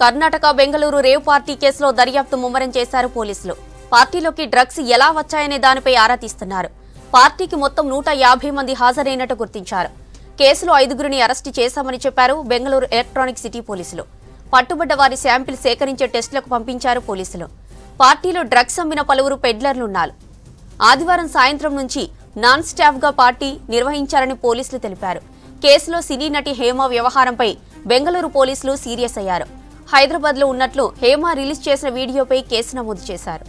Karnataka Bengaluru rave party కేసులో దర్యాప్తు ముమ్మరం చేశారు పోలీసులు. పార్టీలోకి డ్రగ్స్ ఎలా వచ్చాయనే దానిపై ఆరా తీస్తున్నారు. పార్టీకి మొత్తం 150 మంది హాజరైనట్టు గుర్తించారు. కేసులో 5గురిని అరెస్టు చేశామని చెప్పారు బెంగళూరు ఎలక్ట్రానిక్ సిటీ పోలీసులు. పట్టుబడ్డ వారి శాంపిల్ సేకరించే టెస్టులకు పంపించారు పోలీసులు. పార్టీలో డ్రగ్స్ అమ్మిన పలువురు పెడ్లర్లున్నారు. ఆదివారం సాయంత్రం నుంచి నాన్ స్టాప్ గా పార్టీ నిర్వహించారని పోలీసులు తెలిపారు. కేసులో సినీ నటి హేమ వ్యవహారంపై బెంగళూరు పోలీసులు సీరియస్ అయ్యారు. హైదరాబాద్ లో ఉన్నట్లు హేమ రిలీజ్ చేసిన వీడియోపై కేసు నమోదు చేశారు.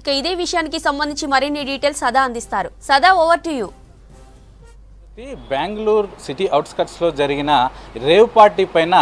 ఇక ఇదే విషయానికి సంబంధించి మరిన్ని డీటెయిల్స్ సదా అందిస్తారు. సదా, over to you. Bengaluru city outskirts లో జరిగిన రేవ్ పార్టీ పైన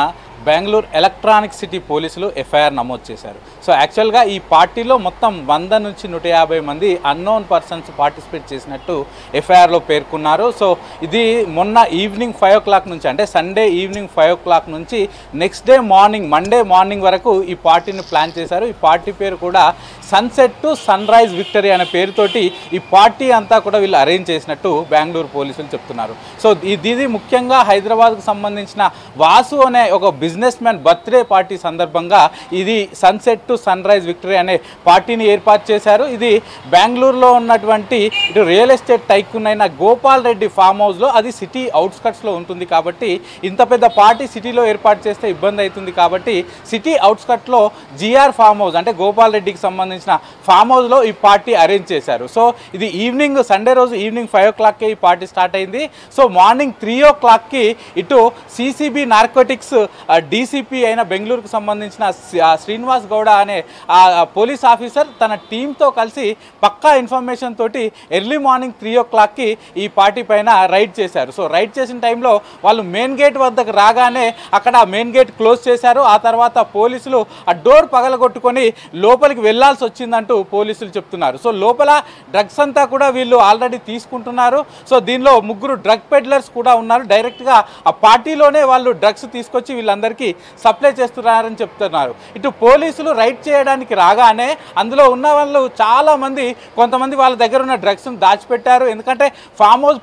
బెంగళూరు ఎలక్ట్రానిక్ సిటీ పోలీసులు ఎఫ్ఐఆర్ నమోదు చేశారు. సో యాక్చువల్గా ఈ పార్టీలో మొత్తం 100 నుంచి 150 మంది అన్నోన్ పర్సన్స్ పార్టిసిపేట్ చేసినట్టు ఎఫ్ఐఆర్లో పేర్కొన్నారు. సో ఇది మొన్న ఈవినింగ్ 5 o'clock నుంచి, అంటే సండే ఈవినింగ్ 5 o'clock నుంచి next day morning Monday morning వరకు ఈ పార్టీని ప్లాన్ చేశారు. ఈ పార్టీ పేరు కూడా sunset to sunrise victory అనే పేరుతోటి ఈ పార్టీ అంతా కూడా వీళ్ళు అరేంజ్ చేసినట్టు బెంగళూరు పోలీసులు చెప్తున్నారు. సో ఇది ముఖ్యంగా హైదరాబాద్కు సంబంధించిన వాసు అనే ఒక బిజినెస్ మ్యాన్ బర్త్డే పార్టీ సందర్భంగా ఇది sunset to sunrise victory అనే పార్టీని ఏర్పాటు చేశారు. ఇది బెంగళూరులో ఉన్నటువంటి ఇటు రియల్ ఎస్టేట్ టైకూన్ అయిన గోపాల్ రెడ్డి ఫామ్ హౌస్లో, అది సిటీ అవుట్స్కట్స్లో ఉంటుంది కాబట్టి ఇంత పెద్ద పార్టీ సిటీలో ఏర్పాటు చేస్తే ఇబ్బంది అవుతుంది కాబట్టి సిటీ అవుట్స్కట్లో జిఆర్ ఫామ్ హౌస్, అంటే గోపాల్ రెడ్డికి సంబంధించిన ఫామ్ హౌస్లో ఈ పార్టీ అరేంజ్ చేశారు. సో ఇది ఈవినింగ్ సండే రోజు ఈవినింగ్ 5 o'clockకే ఈ పార్టీ స్టార్ట్ అయింది. సో మార్నింగ్ 3 o'clockకి ఇటు సిసిబి నార్కోటిక్స్ డీసీపీ అయిన బెంగళూరుకు సంబంధించిన శ్రీనివాస్ గౌడ అనే పోలీస్ ఆఫీసర్ తన టీంతో కలిసి పక్కా ఇన్ఫర్మేషన్ తోటి ఎర్లీ మార్నింగ్ 3 o'clockకి ఈ పార్టీ పైన రైడ్ చేశారు. సో రైడ్ చేసిన టైంలో వాళ్ళు మెయిన్ గేట్ వద్దకు రాగానే అక్కడ మెయిన్ గేట్ క్లోజ్ చేశారు. ఆ తర్వాత పోలీసులు ఆ డోర్ పగలగొట్టుకొని లోపలికి వెళ్లాల్సి వచ్చిందంటూ పోలీసులు చెప్తున్నారు. సో లోపల డ్రగ్స్ అంతా కూడా వీళ్ళు ఆల్రెడీ తీసుకుంటున్నారు. సో దీనిలో 3 డ్రగ్ పెడ్లర్స్ కూడా ఉన్నారు. డైరెక్ట్గా ఆ పార్టీలోనే వాళ్ళు డ్రగ్స్ తీసుకొచ్చి వీళ్ళందరికీ సప్లై చేస్తున్నారని చెప్తున్నారు. ఇటు పోలీసులు రైడ్ చేయడానికి రాగానే అందులో ఉన్న వాళ్ళు చాలామంది, కొంతమంది వాళ్ళ దగ్గర ఉన్న డ్రగ్స్ను దాచిపెట్టారు. ఎందుకంటే ఫామ్ హౌస్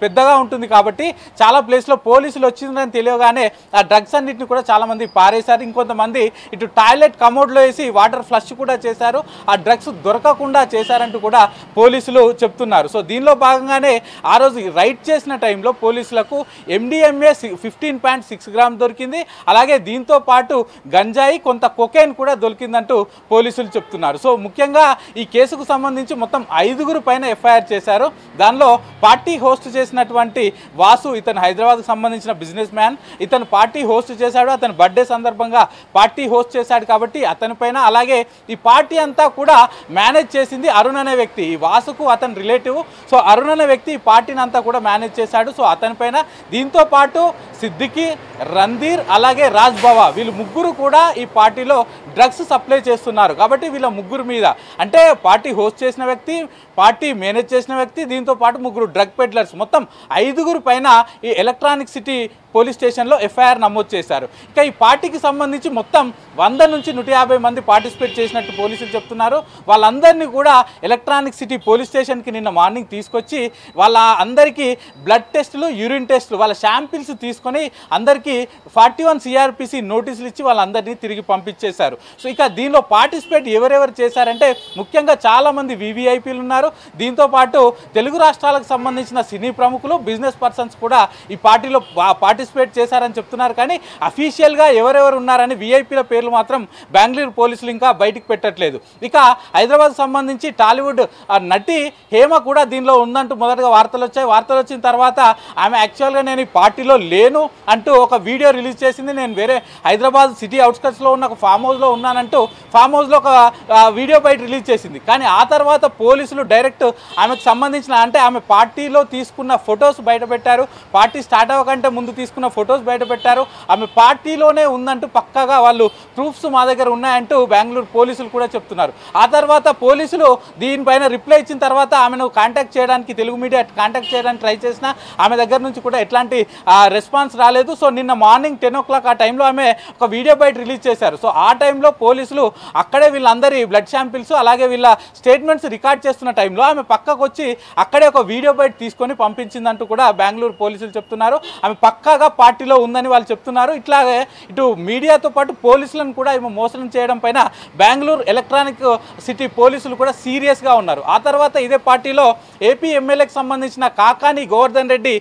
పెద్దగా ఉంటుంది కాబట్టి చాలా ప్లేస్లో పోలీసులు వచ్చిందని తెలియగానే ఆ డ్రగ్స్ అన్నింటిని కూడా చాలామంది పారేశారు. ఇంకొంతమంది ఇటు టాయిలెట్ కమోడ్లో వేసి వాటర్ ఫ్లష్ కూడా చేశారు. ఆ డ్రగ్స్ దొరకకుండా చేశారంటూ కూడా పోలీసులు చెప్తున్నారు. సో దీనిలో భాగంగానే ఆ రోజు రైడ్ చేసిన టైంలో పోలీసులకు MDMA 15.6 grams దొరికింది. అలాగే దీంతో పాటు గంజాయి, కొంత కొకైన్ కూడా దొరికిందంటూ పోలీసులు చెప్తున్నారు. సో ముఖ్యంగా ఈ కేసుకు సంబంధించి మొత్తం 5గురు పైన ఎఫ్ఐఆర్ చేశారు. దానిలో పార్టీ హోస్ట్ చేసినటువంటి వాసు, ఇతను హైదరాబాద్కు సంబంధించిన బిజినెస్ మ్యాన్, ఇతను పార్టీ హోస్ట్ చేశాడు. అతను బర్త్డే సందర్భంగా పార్టీ హోస్ట్ చేశాడు కాబట్టి అతని పైన, అలాగే ఈ పార్టీ అంతా కూడా మేనేజ్ చేసింది అరుణ్ అనే వ్యక్తి, ఈ వాసుకు అతని రిలేటివ్. సో అరుణ్ అనే వ్యక్తి ఈ పార్టీని అంతా కూడా మేనేజ్ చేశాడు. సో అతని పైన, దీంతో పాటు సిద్దికి, రణధీర్, అలాగే రాజ్ బావా, వీళ్ళు 3 కూడా ఈ పార్టీలో డ్రగ్స్ సప్లై చేస్తున్నారు. కాబట్టి వీళ్ళ 3 మీద, అంటే పార్టీ హోస్ట్ చేసిన వ్యక్తి, పార్టీ మేనేజ్ చేసిన వ్యక్తి, దీంతో పాటు 3 డ్రగ్ పెడ్లర్స్, మొత్తం 5గురు పైన ఈ ఎలక్ట్రానిక్ సిటీ పోలీస్ స్టేషన్లో ఎఫ్ఐఆర్ నమోదు చేశారు. ఇక ఈ పార్టీకి సంబంధించి మొత్తం 100 నుంచి 150 మంది పార్టిసిపేట్ చేసినట్టు పోలీసులు చెప్తున్నారు. వాళ్ళందరినీ కూడా ఎలక్ట్రానిక్ సిటీ పోలీస్ స్టేషన్కి నిన్న మార్నింగ్ తీసుకొచ్చి వాళ్ళ అందరికీ బ్లడ్ టెస్టులు, యూరిన్ టెస్టులు, వాళ్ళ శాంపిల్స్ తీసుకొని అందరికీ 41 CRPC నోటీసులు ఇచ్చి వాళ్ళందరినీ తిరిగి పంపించేశారు. సో ఇక దీనిలో పార్టిసిపేట్ ఎవరెవరు చేశారంటే ముఖ్యంగా చాలామంది VVIPలు ఉన్నారు. దీంతో పాటు తెలుగు రాష్ట్రాలకు సంబంధించిన సినీ ప్రముఖులు, బిజినెస్ పర్సన్స్ కూడా ఈ పార్టీలో పార్టిసిపేట్ చేశారని చెప్తున్నారు. కానీ అఫీషియల్గా ఎవరెవరు ఉన్నారని VIPల పేర్లు మాత్రం బెంగళూరు పోలీసులు ఇంకా బయటికి పెట్టట్లేదు. ఇక హైదరాబాద్ సంబంధించి టాలీవుడ్ నటి హేమ కూడా దీనిలో ఉందంటూ మొదటగా వార్తలు వచ్చాయి. వార్తలు వచ్చిన తర్వాత ఆమె యాక్చువల్గా నేను ఈ పార్టీలో లేను అంటూ ఒక వీడియో రిలీజ్ చేసింది. నేను వేరే హైదరాబాద్ సిటీ అవుట్స్కట్స్లో ఉన్న ఒక ఫామ్ హౌస్లో ఉన్నానంటూ ఫామ్ హౌస్లో ఒక వీడియో బయట రిలీజ్ చేసింది. కానీ ఆ తర్వాత పోలీసులు డైరెక్ట్ ఆమెకు సంబంధించిన, అంటే ఆమె పార్టీలో తీసుకున్న ఫొటోస్ బయట పెట్టారు. పార్టీ స్టార్ట్ అవ్వకంటే ముందు తీసుకున్న ఫొటోస్ బయట పెట్టారు. ఆమె పార్టీలోనే ఉందంటూ పక్కాగా వాళ్ళు ప్రూఫ్స్ మా దగ్గర ఉన్నాయంటూ బెంగళూరు పోలీసులు కూడా చెప్తున్నారు. ఆ తర్వాత పోలీసులు దీనిపైన రిప్లై ఇచ్చిన తర్వాత ఆమెను కాంటాక్ట్ చేయడానికి, తెలుగు మీడియా కాంటాక్ట్ చేయడానికి ట్రై చేసినా ఆమె దగ్గర నుంచి కూడా ఎట్లాంటి రెస్పాన్స్ రాలేదు. సో నిన్న మార్నింగ్ 10 o'clock ఆ టైంలో ఆమె ఒక వీడియో బయట రిలీజ్ చేశారు. సో ఆ టైంలో టైంలో పోలీసులు అక్కడే వీళ్ళందరి బ్లడ్ శాంపిల్స్ అలాగే వీళ్ళ స్టేట్మెంట్స్ రికార్డ్ చేస్తున్న టైంలో ఆమె పక్కకు వచ్చి అక్కడే ఒక వీడియో బయట తీసుకొని పంపించిందంటూ కూడా బెంగళూరు పోలీసులు చెప్తున్నారు. ఆమె పక్కాగా పార్టీలో ఉందని వాళ్ళు చెప్తున్నారు. ఇట్లాగే ఇటు మీడియాతో పాటు పోలీసులను కూడా ఈమె మోసం చేయడం పైన బెంగళూరు ఎలక్ట్రానిక్ సిటీ పోలీసులు కూడా సీరియస్గా ఉన్నారు. ఆ తర్వాత ఇదే పార్టీలో ఏపీ ఎమ్మెల్యేకి సంబంధించిన కాకాని గోవర్ధన్ రెడ్డి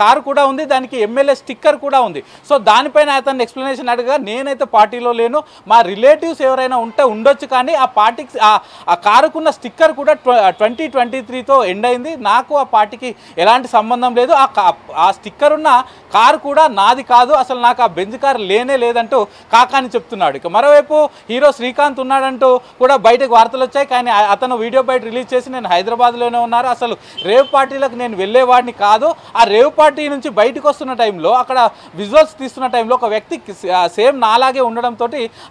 కారు కూడా ఉంది, దానికి ఎమ్మెల్యే స్టిక్కర్ కూడా ఉంది. సో దానిపైన అతను ఎక్స్ప్లెనేషన్ అడగా నేనైతే పార్టీలో లేను, మా రిలేటివ్స్ ఎవరైనా ఉంటే ఉండొచ్చు, కానీ ఆ పార్టీకి ఆ కారుకున్న స్టిక్కర్ కూడా 2023తో ఎండ్ అయింది, నాకు ఆ పార్టీకి ఎలాంటి సంబంధం లేదు, ఆ స్టిక్కర్ ఉన్న కారు కూడా నాది కాదు, అసలు నాకు ఆ బెంజ్ కారు లేనే లేదంటూ కాకాని చెప్తున్నాడు. ఇక మరోవైపు హీరో శ్రీకాంత్ ఉన్నాడంటూ కూడా బయటకు వార్తలు వచ్చాయి. కానీ అతను వీడియో బయట రిలీజ్ చేసి నేను హైదరాబాద్లోనే ఉన్నారు, అసలు రేవ్ పార్టీలకు నేను వెళ్ళేవాడిని కాదు, ఆ రేవ్ పార్టీ నుంచి బయటకు వస్తున్న టైంలో అక్కడ విజువల్స్ తీస్తున్న టైంలో ఒక వ్యక్తి సేమ్ నాలాగే ఉండడంతో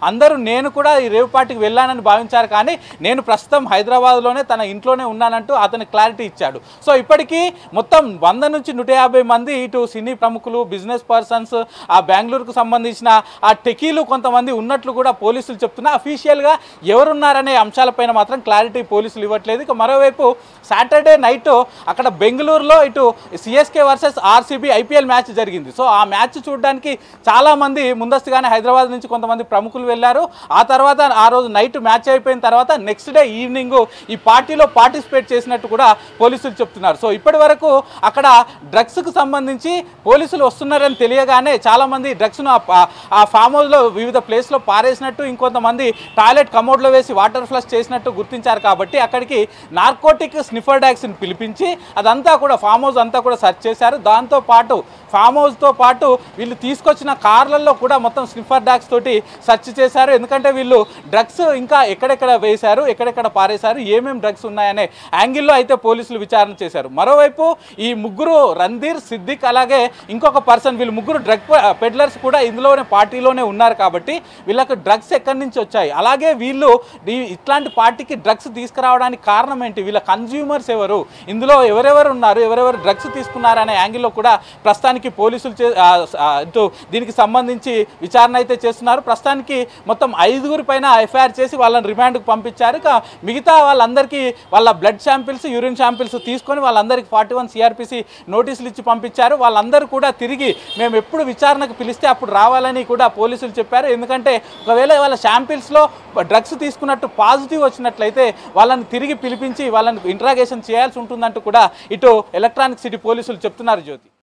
అందరూ నేను కూడా ఈ రేవ్ పార్టీకి వెళ్ళానని భావించారు, కానీ నేను ప్రస్తుతం హైదరాబాద్లోనే తన ఇంట్లోనే ఉన్నానంటూ అతను క్లారిటీ ఇచ్చాడు. సో ఇప్పటికీ మొత్తం 100 నుంచి 150 మంది ఇటు సినీ ప్రముఖులు, బిజినెస్ పర్సన్స్, ఆ బెంగళూరుకు సంబంధించిన ఆ టెకీలు కొంతమంది ఉన్నట్లు కూడా పోలీసులు చెప్తున్నారు. అఫీషియల్గా ఎవరున్నారనే అంశాలపైన మాత్రం క్లారిటీ పోలీసులు ఇవ్వట్లేదు. ఇక మరోవైపు సాటర్డే నైట్ అక్కడ బెంగళూరులో ఇటు CSK versus RCB IPL match జరిగింది. సో ఆ మ్యాచ్ చూడడానికి చాలామంది ముందస్తుగానే హైదరాబాద్ నుంచి కొంతమంది ప్రముఖులు వెళ్ళారు. ఆ తర్వాత ఆ రోజు నైట్ మ్యాచ్ అయిపోయిన తర్వాత నెక్స్ట్ డే ఈవినింగ్ ఈ పార్టీలో పార్టిసిపేట్ చేసినట్టు కూడా పోలీసులు చెప్తున్నారు. సో ఇప్పటి వరకు అక్కడ డ్రగ్స్కు సంబంధించి పోలీసులు వస్తున్నారని తెలియగానే చాలామంది డ్రగ్స్ను ఆ ఫామ్ హౌస్లో వివిధ ప్లేస్లో పారేసినట్టు, ఇంకొంతమంది టాయిలెట్ కమోడ్లో వేసి వాటర్ ఫ్లష్ చేసినట్టు గుర్తించారు. కాబట్టి అక్కడికి నార్కోటిక్ స్నిఫర్ డాగ్స్ని పిలిపించి అదంతా కూడా ఫామ్ హౌస్ అంతా కూడా సెర్చ్ చేశారు. దాంతోపాటు ఫామ్ హౌస్తో పాటు వీళ్ళు తీసుకొచ్చిన కార్లలో కూడా మొత్తం స్నిఫర్ డాగ్స్ తోటి సెర్చ్ చేశారు. ఎందుకంటే వీళ్ళు డ్రగ్స్ ఇంకా ఎక్కడెక్కడ వేశారు, ఎక్కడెక్కడ పారేశారు, ఏమేమి డ్రగ్స్ ఉన్నాయనే యాంగిల్లో అయితే పోలీసులు విచారణ చేశారు. మరోవైపు ఈ ముగ్గురు రణ్ధీర్, సిద్దిక్ అలాగే ఇంకొక పర్సన్, వీళ్ళు ముగ్గురు డ్రగ్ పెడ్లర్స్ కూడా ఇందులోనే పార్టీలోనే ఉన్నారు. కాబట్టి వీళ్ళకు డ్రగ్స్ ఎక్కడి నుంచి వచ్చాయి, అలాగే వీళ్ళు ఇట్లాంటి పార్టీకి డ్రగ్స్ తీసుకురావడానికి కారణం ఏంటి, వీళ్ళ కన్జ్యూమర్స్ ఎవరు, ఇందులో ఎవరెవరు ఉన్నారు, ఎవరెవరు డ్రగ్స్ తీసుకున్నారనే యాంగిల్లో కూడా ప్రస్తుతానికి పోలీసులు దీనికి సంబంధించి విచారణ అయితే చేస్తున్నారు. ప్రస్తుతానికి మొత్తం 5 పైన ఎఫ్ఐఆర్ చేసి వాళ్ళని రిమాండ్కు పంపించారు. ఇక మిగతా వాళ్ళందరికీ వాళ్ళ బ్లడ్ శాంపిల్స్, యూరిన్ శాంపిల్స్ తీసుకొని వాళ్ళందరికీ 41 సిఆర్పిసి నోటీసులు ఇచ్చి పంపించారు. వాళ్ళందరూ కూడా తిరిగి మేము ఎప్పుడు విచారణకు పిలిస్తే అప్పుడు రావాలని కూడా పోలీసులు చెప్పారు. ఎందుకంటే ఒకవేళ వాళ్ళ శాంపిల్స్లో డ్రగ్స్ తీసుకున్నట్టు పాజిటివ్ వచ్చినట్లయితే వాళ్ళని తిరిగి పిలిపించి వాళ్ళని ఇంట్రాగేషన్ చేయాల్సి ఉంటుందంటూ కూడా ఇటు ఎలక్ట్రానిక్ సిటీ పోలీసులు చెప్తున్నారు. జ్యోతి.